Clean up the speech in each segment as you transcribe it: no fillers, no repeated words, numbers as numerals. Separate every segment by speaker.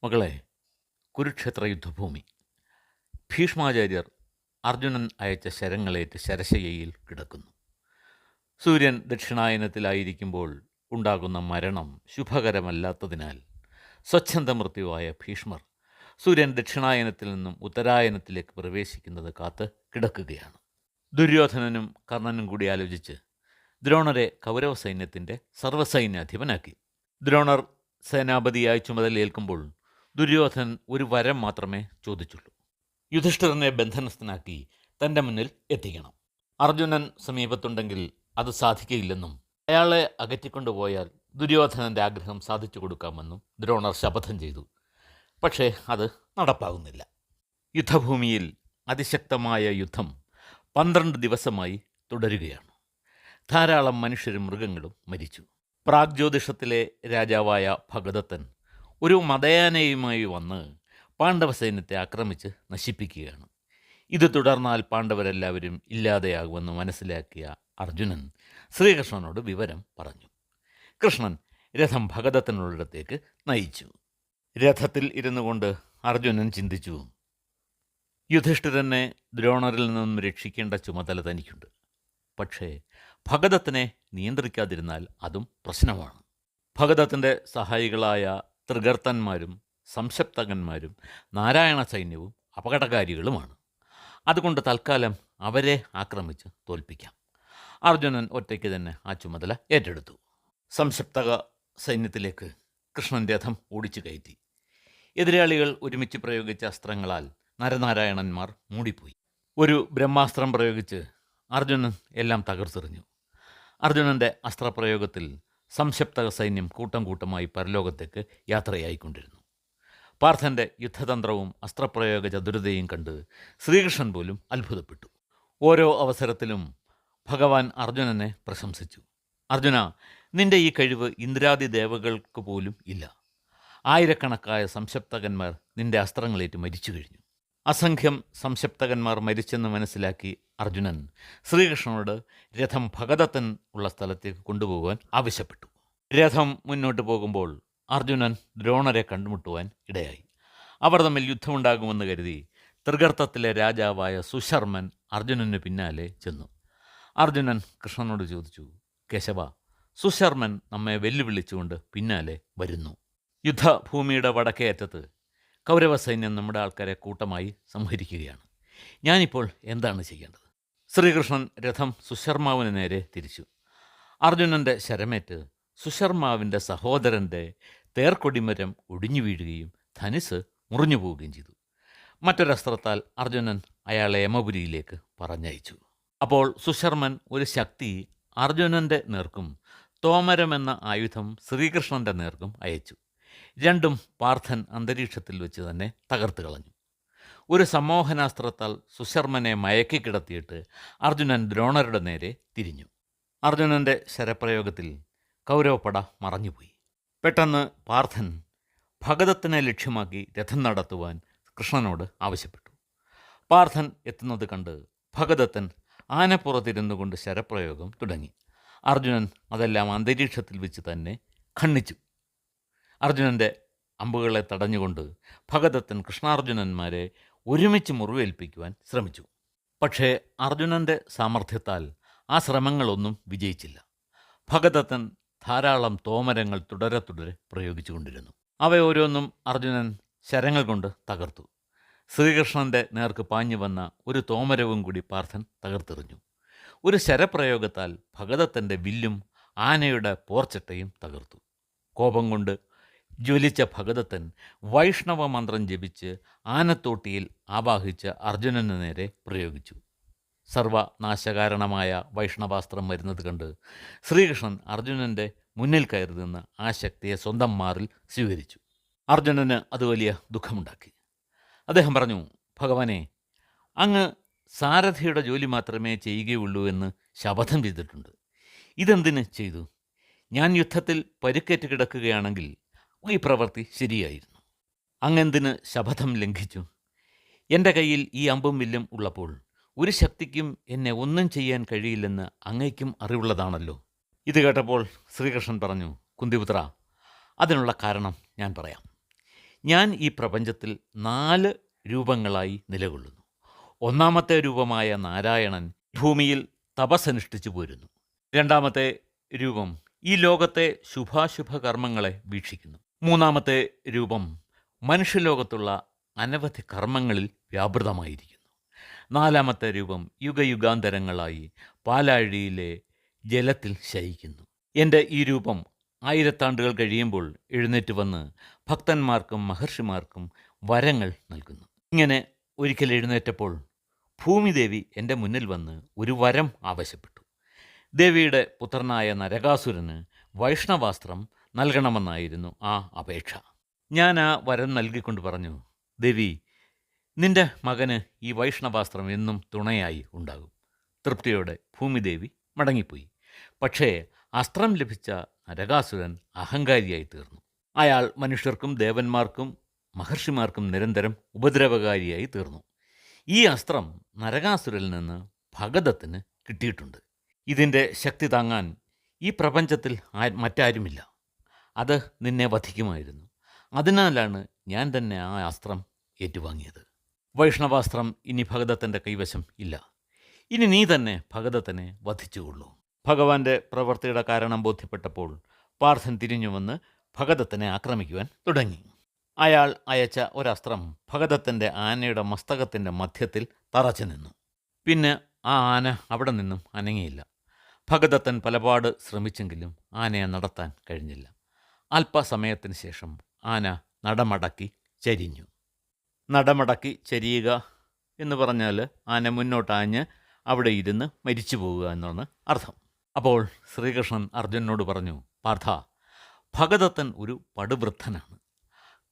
Speaker 1: മകളെ, കുരുക്ഷേത്ര യുദ്ധഭൂമി. ഭീഷ്മാചാര്യർ അർജുനൻ അയച്ച ശരങ്ങളേറ്റ് ശരശയ്യയിൽ കിടക്കുന്നു. സൂര്യൻ ദക്ഷിണായനത്തിലായിരിക്കുമ്പോൾ ഉണ്ടാകുന്ന മരണം ശുഭകരമല്ലാത്തതിനാൽ സ്വച്ഛന്ത മൃത്യുവായ ഭീഷ്മർ സൂര്യൻ ദക്ഷിണായനത്തിൽ നിന്നും ഉത്തരായനത്തിലേക്ക് പ്രവേശിക്കുന്നത് കാത്ത് കിടക്കുകയാണ്. ദുര്യോധനനും കർണനും കൂടി ആലോചിച്ച് ദ്രോണരെ കൗരവ സൈന്യത്തിൻ്റെ സർവ്വസൈന്യാധിപനാക്കി. ദ്രോണർ സേനാപതിയായി ചുമതലയേൽക്കുമ്പോൾ ദുര്യോധനൻ ഒരു വരം മാത്രമേ ചോദിച്ചുള്ളൂ. യുധിഷ്ഠിരനെ ബന്ധനസ്ഥനാക്കി തൻ്റെ മുന്നിൽ എത്തിക്കണം. അർജുനൻ സമീപത്തുണ്ടെങ്കിൽ അത് സാധിക്കയില്ലെന്നും അയാളെ അകറ്റിക്കൊണ്ടുപോയാൽ ദുര്യോധനൻ്റെ ആഗ്രഹം സാധിച്ചു കൊടുക്കാമെന്നും ദ്രോണർ ശപഥം ചെയ്തു. പക്ഷേ അത് നടപ്പാകുന്നില്ല. യുദ്ധഭൂമിയിൽ അതിശക്തമായ യുദ്ധം 12 ദിവസമായി തുടരുകയാണ്. ധാരാളം മനുഷ്യരും മൃഗങ്ങളും മരിച്ചു. പ്രാഗ്ജ്യോതിഷത്തിലെ രാജാവായ ഭഗദത്തൻ ഒരു മദയാനയുമായി വന്ന് പാണ്ഡവ സൈന്യത്തെ ആക്രമിച്ച് നശിപ്പിക്കുകയാണ്. ഇത് തുടർന്നാൽ പാണ്ഡവരെല്ലാവരും ഇല്ലാതെയാകുമെന്ന് മനസ്സിലാക്കിയ അർജുനൻ ശ്രീകൃഷ്ണനോട് വിവരം പറഞ്ഞു. കൃഷ്ണൻ രഥം ഭഗദത്തനുള്ളിടത്തേക്ക് നയിച്ചു. രഥത്തിൽ ഇരുന്നു കൊണ്ട് അർജുനൻ ചിന്തിച്ചു, യുധിഷ്ഠിരനെ ദ്രോണരിൽ നിന്നും രക്ഷിക്കേണ്ട ചുമതല തനിക്കുണ്ട്. പക്ഷേ ഭഗദത്തനെ നിയന്ത്രിക്കാതിരുന്നാൽ അതും പ്രശ്നമാണ്. ഭഗദത്തൻ്റെ സഹായികളായ ത്രിഗർത്തന്മാരും സംശപ്തകന്മാരും നാരായണ സൈന്യവും അപകടകാരികളുമാണ്. അതുകൊണ്ട് തൽക്കാലം അവരെ ആക്രമിച്ച് തോൽപ്പിക്കാം. അർജുനൻ ഒറ്റയ്ക്ക് തന്നെ ആ ചുമതല ഏറ്റെടുത്തു. സംശപ്തക സൈന്യത്തിലേക്ക് കൃഷ്ണൻ രഥം ഓടിച്ചു കയറ്റി. എതിരാളികൾ ഒരുമിച്ച് പ്രയോഗിച്ച അസ്ത്രങ്ങളാൽ നരനാരായണന്മാർ മൂടിപ്പോയി. ഒരു ബ്രഹ്മാസ്ത്രം പ്രയോഗിച്ച് അർജുനൻ എല്ലാം തകർത്തെറിഞ്ഞു. അർജുനൻ്റെ അസ്ത്രപ്രയോഗത്തിൽ സംശപ്തക സൈന്യം കൂട്ടം കൂട്ടമായി പരലോകത്തേക്ക് യാത്രയായിക്കൊണ്ടിരുന്നു. പാർത്ഥൻ്റെ യുദ്ധതന്ത്രവും അസ്ത്രപ്രയോഗ ചതുരതയും കണ്ട് ശ്രീകൃഷ്ണൻ പോലും അത്ഭുതപ്പെട്ടു. ഓരോ അവസരത്തിലും ഭഗവാൻ അർജുനനെ പ്രശംസിച്ചു. അർജുന, നിന്റെ ഈ കഴിവ് ഇന്ദ്രാദി ദേവകൾക്ക് പോലും ഇല്ല. ആയിരക്കണക്കായ സംശപ്തകന്മാർ നിന്റെ അസ്ത്രങ്ങളേറ്റ് മരിച്ചു കഴിഞ്ഞു. അസംഖ്യം സംശപ്തകന്മാർ മരിച്ചെന്ന് മനസ്സിലാക്കി അർജുനൻ ശ്രീകൃഷ്ണനോട് രഥം ഭഗദത്തൻ ഉള്ള സ്ഥലത്തേക്ക് കൊണ്ടുപോകുവാൻ ആവശ്യപ്പെട്ടു. രഥം മുന്നോട്ട് പോകുമ്പോൾ അർജുനൻ ദ്രോണരെ കണ്ടുമുട്ടുവാൻ ഇടയായി. അവർ തമ്മിൽ യുദ്ധമുണ്ടാകുമെന്ന് കരുതി ത്രിഗർത്തത്തിലെ രാജാവായ സുശർമൻ അർജുനന് പിന്നാലെ ചെന്നു. അർജുനൻ കൃഷ്ണനോട് ചോദിച്ചു, കേശവ, സുശർമൻ നമ്മെ വെല്ലുവിളിച്ചുകൊണ്ട് പിന്നാലെ വരുന്നു. യുദ്ധഭൂമിയുടെ വടക്കേ അറ്റത്ത് കൗരവ സൈന്യം നമ്മുടെ ആൾക്കാരെ കൂട്ടമായി സംഹരിക്കുകയാണ്. ഞാനിപ്പോൾ എന്താണ് ചെയ്യേണ്ടത്? ശ്രീകൃഷ്ണൻ രഥം സുശർമാവിന് നേരെ തിരിച്ചു. അർജുനൻ്റെ ശരമേറ്റ് സുശർമാവിൻ്റെ സഹോദരൻ്റെ തേർക്കൊടിമരം ഒടിഞ്ഞു വീഴുകയും ധനുസ് മുറിഞ്ഞു പോവുകയും ചെയ്തു. മറ്റൊരസ്ത്രത്താൽ അർജുനൻ അയാളെ യമപുരിയിലേക്ക് പറഞ്ഞയച്ചു. അപ്പോൾ സുശർമൻ ഒരു ശക്തി അർജുനൻ്റെ നേർക്കും തോമരമെന്ന ആയുധം ശ്രീകൃഷ്ണൻ്റെ നേർക്കും അയച്ചു. രണ്ടും പാർത്ഥൻ അന്തരീക്ഷത്തിൽ വെച്ച് തന്നെ തകർത്ത് കളഞ്ഞു. ഒരു സമ്മോഹനാസ്ത്രത്താൽ സുശർമനെ മയക്കിക്കിടത്തിയിട്ട് അർജുനൻ ദ്രോണരുടെ നേരെ തിരിഞ്ഞു. അർജുനൻ്റെ ശരപ്രയോഗത്തിൽ കൗരവപ്പട മറഞ്ഞുപോയി. പെട്ടെന്ന് പാർത്ഥൻ ഭഗദത്തനെ ലക്ഷ്യമാക്കി രഥം നടത്തുവാൻ കൃഷ്ണനോട് ആവശ്യപ്പെട്ടു. പാർത്ഥൻ എത്തുന്നത് കണ്ട് ഭഗദത്തൻ ആനപ്പുറത്തിരുന്നു കൊണ്ട് ശരപ്രയോഗം തുടങ്ങി. അർജുനൻ അതെല്ലാം അന്തരീക്ഷത്തിൽ വെച്ച് തന്നെ ഖണ്ഡിച്ചു. അർജുനൻ്റെ അമ്പുകളെ തടഞ്ഞുകൊണ്ട് ഭഗദത്തൻ കൃഷ്ണാർജുനന്മാരെ ഒരുമിച്ച് മുറിവേൽപ്പിക്കുവാൻ ശ്രമിച്ചു. പക്ഷേ അർജുനൻ്റെ സാമർഥ്യത്താൽ ആ ശ്രമങ്ങളൊന്നും വിജയിച്ചില്ല. ഭഗദത്തൻ ധാരാളം തോമരങ്ങൾ തുടരെ പ്രയോഗിച്ചുകൊണ്ടിരുന്നു. അവയോരോന്നും അർജുനൻ ശരങ്ങൾ കൊണ്ട് തകർത്തു. ശ്രീകൃഷ്ണൻ്റെ നേർക്ക് പാഞ്ഞു വന്ന ഒരു തോമരവും കൂടി പാർത്ഥൻ തകർത്തെറിഞ്ഞു. ഒരു ശരപ്രയോഗത്താൽ ഭഗദത്തൻ്റെ വില്ലും ആനയുടെ പോർച്ചട്ടയും തകർത്തു. കോപം കൊണ്ട് ജ്വലിച്ച ഭഗദത്തൻ വൈഷ്ണവ മന്ത്രം ജപിച്ച് ആനത്തോട്ടിയിൽ ആവാഹിച്ച് അർജുനന് നേരെ പ്രയോഗിച്ചു. സർവനാശകാരണമായ വൈഷ്ണവാസ്ത്രം വരുന്നത് കണ്ട് ശ്രീകൃഷ്ണൻ അർജുനൻ്റെ മുന്നിൽ കയറി നിന്ന് ആ ശക്തിയെ സ്വന്തം മാറിൽ സ്വീകരിച്ചു. അർജുനന് അത് വലിയ ദുഃഖമുണ്ടാക്കി. അദ്ദേഹം പറഞ്ഞു, ഭഗവാനെ, അങ്ങ് സാരഥിയുടെ ജോലി മാത്രമേ ചെയ്യുകയുള്ളൂ എന്ന് ശപഥം ചെയ്തിട്ടുണ്ട്. ഇതെന്തിന് ചെയ്തു? ഞാൻ യുദ്ധത്തിൽ പരുക്കേറ്റ് കിടക്കുകയാണെങ്കിൽ ഈ പ്രവൃത്തി ശരിയായിരുന്നു. അങ്ങെന്തിന് ശപഥം ലംഘിച്ചു? എൻ്റെ കയ്യിൽ ഈ അമ്പും വില്ലും ഉള്ളപ്പോൾ ഒരു ശക്തിക്കും എന്നെ ഒന്നും ചെയ്യാൻ കഴിയില്ലെന്ന് അങ്ങയ്ക്കും അറിവുള്ളതാണല്ലോ. ഇത് കേട്ടപ്പോൾ ശ്രീകൃഷ്ണൻ പറഞ്ഞു, കുന്തിപുത്ര, അതിനുള്ള കാരണം ഞാൻ പറയാം. ഞാൻ ഈ പ്രപഞ്ചത്തിൽ 4 രൂപങ്ങളായി നിലകൊള്ളുന്നു. ഒന്നാമത്തെ രൂപമായ നാരായണൻ ഭൂമിയിൽ തപസ്സനുഷ്ഠിച്ചു പോരുന്നു. രണ്ടാമത്തെ രൂപം ഈ ലോകത്തെ ശുഭാശുഭ കർമ്മങ്ങളെ വീക്ഷിക്കുന്നു. മൂന്നാമത്തെ രൂപം മനുഷ്യലോകത്തുള്ള അനവധി കർമ്മങ്ങളിൽ വ്യാപൃതമായിരിക്കുന്നു. നാലാമത്തെ രൂപം യുഗയുഗാന്തരങ്ങളായി പാലാഴിയിലെ ജലത്തിൽ ശയിക്കുന്നു. എൻ്റെ ഈ രൂപം 1000 ആണ്ടുകൾ കഴിയുമ്പോൾ എഴുന്നേറ്റ് വന്ന് ഭക്തന്മാർക്കും മഹർഷിമാർക്കും വരങ്ങൾ നൽകുന്നു. ഇങ്ങനെ ഒരിക്കൽ എഴുന്നേറ്റപ്പോൾ ഭൂമിദേവി എൻ്റെ മുന്നിൽ വന്ന് ഒരു വരം ആവശ്യപ്പെട്ടു. ദേവിയുടെ പുത്രനായ നരകാസുരന് വൈഷ്ണവാസ്ത്രം നൽകണമെന്നായിരുന്നു ആ അപേക്ഷ. ഞാൻ ആ വരം നൽകിക്കൊണ്ട് പറഞ്ഞു, ദേവി, നിന്റെ മകന് ഈ വൈഷ്ണവാസ്ത്രം എന്നും തുണയായി ഉണ്ടാകും. തൃപ്തിയോടെ ഭൂമിദേവി മടങ്ങിപ്പോയി. പക്ഷേ അസ്ത്രം ലഭിച്ച നരകാസുരൻ അഹങ്കാരിയായി തീർന്നു. അയാൾ മനുഷ്യർക്കും ദേവന്മാർക്കും മഹർഷിമാർക്കും നിരന്തരം ഉപദ്രവകാരിയായി തീർന്നു. ഈ അസ്ത്രം നരകാസുരനിൽ നിന്ന് ഭഗദത്തിന് കിട്ടിയിട്ടുണ്ട്. ഇതിൻ്റെ ശക്തി താങ്ങാൻ ഈ പ്രപഞ്ചത്തിൽ മറ്റാരുമില്ല. അത് നിന്നെ വധിക്കുമായിരുന്നു. അതിനാലാണ് ഞാൻ തന്നെ ആ അസ്ത്രം ഏറ്റുവാങ്ങിയത്. വൈഷ്ണവാസ്ത്രം ഇനി ഭഗദത്തൻ്റെ കൈവശം ഇല്ല. ഇനി നീ തന്നെ ഭഗദത്തനെ വധിച്ചുകൊള്ളൂ. ഭഗവാന്റെ പ്രവൃത്തിയുടെ കാരണം ബോധ്യപ്പെട്ടപ്പോൾ പാർത്ഥൻ തിരിഞ്ഞു വന്ന് ഭഗദത്തനെ ആക്രമിക്കുവാൻ തുടങ്ങി. അയാൾ അയച്ച ഒരസ്ത്രം ഭഗദത്തൻ്റെ ആനയുടെ മസ്തകത്തിൻ്റെ മധ്യത്തിൽ തറച്ചു നിന്നു. പിന്നെ ആ ആന അവിടെ നിന്നും അനങ്ങിയില്ല. ഭഗദത്തൻ പലപാട് ശ്രമിച്ചെങ്കിലും ആനയെ നടത്താൻ കഴിഞ്ഞില്ല. അല്പസമയത്തിന് ശേഷം ആന നടമടക്കി ചരിഞ്ഞു. നടമടക്കി ചരിയുക എന്ന് പറഞ്ഞാൽ ആന മുന്നോട്ടാഞ്ഞ് അവിടെ ഇരുന്ന് മരിച്ചു പോവുക എന്നാണ് അർത്ഥം. അപ്പോൾ ശ്രീകൃഷ്ണൻ അർജുനനോട് പറഞ്ഞു, പാർത്ഥ, ഭഗദത്തൻ ഒരു പടുവൃദ്ധനാണ്.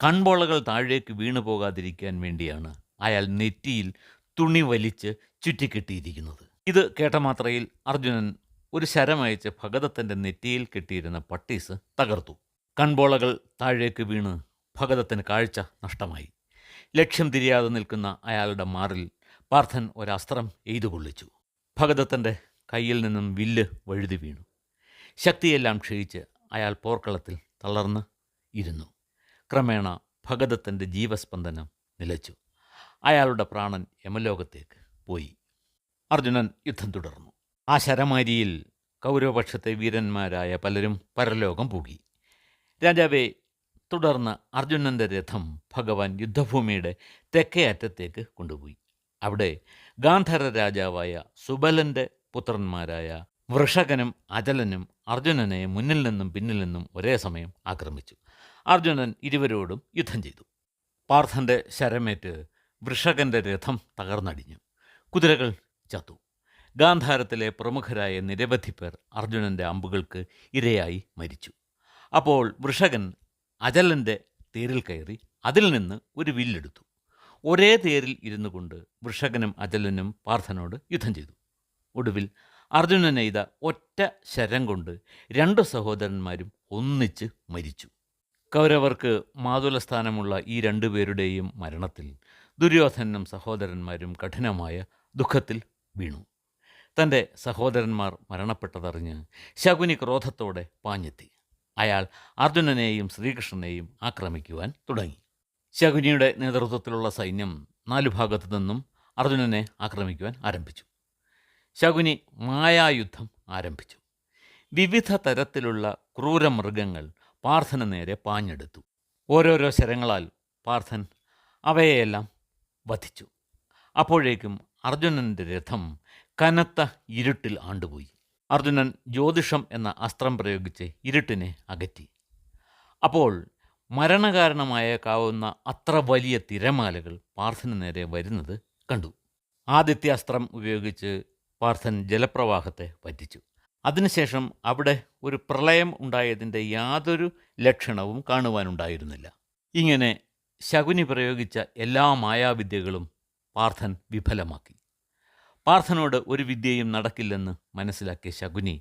Speaker 1: കൺപോളകൾ താഴേക്ക് വീണു പോകാതിരിക്കാൻ വേണ്ടിയാണ് അയാൾ നെറ്റിയിൽ തുണി വലിച്ച് ചുറ്റിക്കെട്ടിയിരിക്കുന്നത്. ഇത് കേട്ട മാത്രയിൽ അർജുനൻ ഒരു ശരമയച്ച് ഭഗദത്തൻ്റെ നെറ്റിയിൽ കെട്ടിയിരുന്ന പട്ടീസ് തകർത്തു. കൺപോളകൾ താഴേക്ക് വീണ് ഭഗദത്തിന് കാഴ്ച നഷ്ടമായി. ലക്ഷ്യം തിരിയാതെ നിൽക്കുന്ന അയാളുടെ മാറിൽ പാർത്ഥൻ ഒരസ്ത്രം എയ്തു കൊള്ളിച്ചു. ഭഗദത്തൻ്റെ കയ്യിൽ നിന്നും വില്ല് വഴുതി വീണു. ശക്തിയെല്ലാം ക്ഷയിച്ച് അയാൾ പോർക്കളത്തിൽ തളർന്ന് ഇരുന്നു. ക്രമേണ ഭഗദത്തൻ്റെ ജീവസ്പന്ദനം നിലച്ചു. അയാളുടെ പ്രാണൻ യമലോകത്തേക്ക് പോയി. അർജുനൻ യുദ്ധം തുടർന്നു. ആ ശരമാരിയിൽ കൗരവപക്ഷത്തെ വീരന്മാരായ പലരും പരലോകം പോകി. രാജാവെ, തുടർന്ന് അർജുനൻ്റെ രഥം ഭഗവാൻ യുദ്ധഭൂമിയുടെ തെക്കേ അറ്റത്തേക്ക് കൊണ്ടുപോയി. അവിടെ ഗാന്ധര രാജാവായ സുബലൻ്റെ പുത്രന്മാരായ വൃഷകനും അജലനും അർജുനനെ മുന്നിൽ നിന്നും പിന്നിൽ നിന്നും ഒരേ സമയം ആക്രമിച്ചു. അർജുനൻ ഇരുവരോടും യുദ്ധം ചെയ്തു. പാർത്ഥൻ്റെ ശരമേറ്റ് വൃഷകൻ്റെ രഥം തകർന്നടിഞ്ഞു. കുതിരകൾ ചത്തു. ഗാന്ധാരത്തിലെ പ്രമുഖരായ നിരവധി പേർ അർജുനൻ്റെ അമ്പുകൾക്ക് ഇരയായി മരിച്ചു. അപ്പോൾ വൃഷകൻ അജലൻ്റെ തേരിൽ കയറി അതിൽ നിന്ന് ഒരു വില്ലെടുത്തു. ഒരേ തേരിൽ ഇരുന്നു കൊണ്ട് വൃഷകനും അജലനും പാർത്ഥനോട് യുദ്ധം ചെയ്തു. ഒടുവിൽ അർജുനൻ എയ്ത ഒറ്റ ശരം കൊണ്ട് 2 സഹോദരന്മാരും ഒന്നിച്ച് മരിച്ചു. കൗരവർക്ക് മാതുലസ്ഥാനമുള്ള ഈ 2 പേരുടെയും മരണത്തിൽ ദുര്യോധനും സഹോദരന്മാരും കഠിനമായ ദുഃഖത്തിൽ വീണു. തൻ്റെ സഹോദരന്മാർ മരണപ്പെട്ടതറിഞ്ഞ് ശകുനി ക്രോധത്തോടെ പാഞ്ഞെത്തി. അയാൾ അർജുനനെയും ശ്രീകൃഷ്ണനെയും ആക്രമിക്കുവാൻ തുടങ്ങി. ശകുനിയുടെ നേതൃത്വത്തിലുള്ള സൈന്യം 4 ഭാഗത്തു നിന്നും അർജുനനെ ആക്രമിക്കുവാൻ ആരംഭിച്ചു. ശകുനി മായായുദ്ധം ആരംഭിച്ചു. വിവിധ തരത്തിലുള്ള ക്രൂരമൃഗങ്ങൾ പാർത്ഥന് നേരെ പാഞ്ഞെടുത്തു. ഓരോരോ ശരങ്ങളാൽ പാർത്ഥൻ അവയെയെല്ലാം വധിച്ചു. അപ്പോഴേക്കും അർജുനൻ്റെ രഥം കനത്ത ഇരുട്ടിൽ ആണ്ടുപോയി. അർജുനൻ ജ്യോതിഷം എന്ന അസ്ത്രം പ്രയോഗിച്ച് ഇരുട്ടിനെ അകറ്റി. അപ്പോൾ മരണകാരണമായേക്കാവുന്ന അത്ര വലിയ തിരമാലകൾ പാർത്ഥന് നേരെ വരുന്നത് കണ്ടു. ആദിത്യ അസ്ത്രം ഉപയോഗിച്ച് പാർത്ഥൻ ജലപ്രവാഹത്തെ പറ്റിച്ചു. അതിനുശേഷം അവിടെ ഒരു പ്രളയം ഉണ്ടായതിൻ്റെ യാതൊരു ലക്ഷണവും കാണുവാനുണ്ടായിരുന്നില്ല. ഇങ്ങനെ ശകുനി പ്രയോഗിച്ച എല്ലാ മായാവിദ്യകളും പാർത്ഥൻ വിഫലമാക്കി. പാർത്ഥനോട് ഒരു വിദ്യയും നടക്കില്ലെന്ന് മനസ്സിലാക്കിയ ശകുനി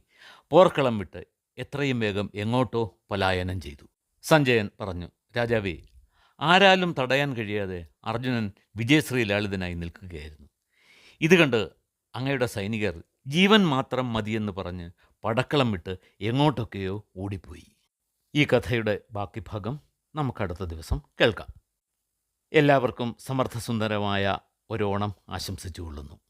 Speaker 1: പോർക്കളം വിട്ട് എത്രയും വേഗം എങ്ങോട്ടോ പലായനം ചെയ്തു. സഞ്ജയൻ പറഞ്ഞു, രാജാവേ, ആരാലും തടയാൻ കഴിയാതെ അർജുനൻ വിജയശ്രീ ലാളിതനായി നിൽക്കുകയായിരുന്നു. ഇത് കണ്ട് അങ്ങയുടെ സൈനികർ ജീവൻ മാത്രം മതിയെന്ന് പറഞ്ഞ് പടക്കളം വിട്ട് എങ്ങോട്ടൊക്കെയോ ഓടിപ്പോയി. ഈ കഥയുടെ ബാക്കി ഭാഗം നമുക്കടുത്ത ദിവസം കേൾക്കാം. എല്ലാവർക്കും സമർത്ഥസുന്ദരമായ ഒരോണം ആശംസിച്ചുകൊള്ളുന്നു.